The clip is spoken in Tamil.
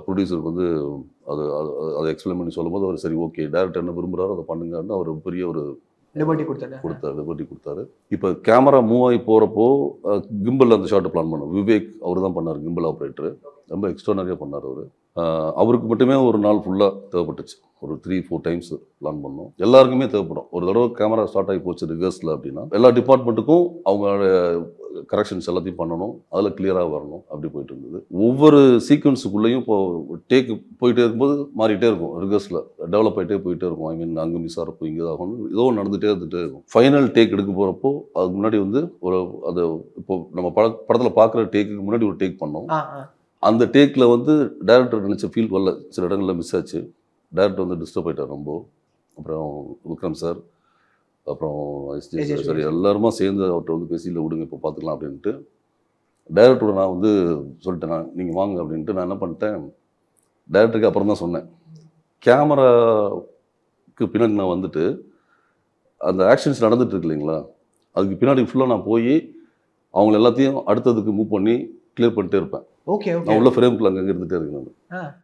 ப்ரொடியூசருக்கு வந்து அது அதை எக்ஸ்பிளைன் பண்ணி சொல்லும்போது அவர் சரி ஓகே டேரக்டர் என்ன விரும்புகிறாரோ அதை பண்ணுங்கன்னு அவர் பெரிய ஒரு லிபர்ட்டி கொடுத்தாரு. இப்போ கேமரா மூவ் ஆகி போகிறப்போ கிம்பிள் அந்த ஷார்ட் பிளான் பண்ணோம். விவேக் அவர் தான் பண்ணார், கிம்பிள் ஆப்ரேட்டர். ரொம்ப எக்ஸ்ட்ரானரியாக பண்ணார் அவர். அவருக்கு மட்டுமே ஒரு நாள் ஃபுல்லாக தேவைப்பட்டுச்சு. ஒரு 3-4 டைம்ஸ் பிளான் பண்ணோம். எல்லாருக்குமே தேவைப்படும். ஒரு தடவை கேமரா ஸ்டார்ட் ஆகி போச்சு ரிஹர்ஸில் அப்படின்னா எல்லா டிபார்ட்மெண்ட்டுக்கும் அவங்களோட கரெக்ஷன்ஸ் எல்லாத்தையும் பண்ணணும், அதில் கிளியராக வரணும். அப்படி போயிட்டு இருந்தது. ஒவ்வொரு சீக்வன்ஸுக்குள்ளேயும் இப்போ டேக் போயிட்டே இருக்கும்போது மாறிட்டே இருக்கும். ரிஹர்ஸில் டெவலப் ஆகிட்டே போயிட்டே இருக்கும். ஐ மீன் அங்கே மிஸ் ஆகிறப்போ இங்கே ஆகணும், ஏதோ நடந்துகிட்டே இருந்துகிட்டே இருக்கும். ஃபைனல் டேக் எடுக்க போகிறப்போ அதுக்கு முன்னாடி வந்து அது இப்போ நம்ம படத்தில் பார்க்குற டேக்குக்கு முன்னாடி ஒரு டேக் பண்ணோம். அந்த டேக்கில் வந்து டேரக்டர் நினச்ச ஃபீல் வரல, சில இடங்களில் மிஸ் ஆச்சு. டேரக்டர் வந்து டிஸ்டர்ப் ஆகிட்டார் ரொம்ப. அப்புறம் விக்ரம் சார், அப்புறம் எஸ்ஜே சார் எல்லாருமா சேர்ந்து அவர்கிட்ட வந்து பேசி இல்லை விடுங்க இப்போ பார்த்துக்கலாம் அப்படின்ட்டு டேரக்டரோட நான் வந்து சொல்லிட்டேன், நீங்கள் வாங்க அப்படின்ட்டு. நான் என்ன பண்ணிட்டேன், டேரக்டருக்கு அப்புறம் தான் சொன்னேன். கேமராவுக்கு பின்னாடி நான் வந்துட்டு அந்த ஆக்ஷன்ஸ் நடந்துட்டு இருக்கு இல்லைங்களா, அதுக்கு பின்னாடி ஃபுல்லாக நான் போய் அவங்கள எல்லாத்தையும் அடுத்ததுக்கு மூவ் பண்ணி கிளியர் பண்ணிட்டே இருப்பேன். ஓகே நான் உள்ள ஃப்ரேம்குள்ள அங்கே இருந்துகிட்டே இருக்கேன் நான்.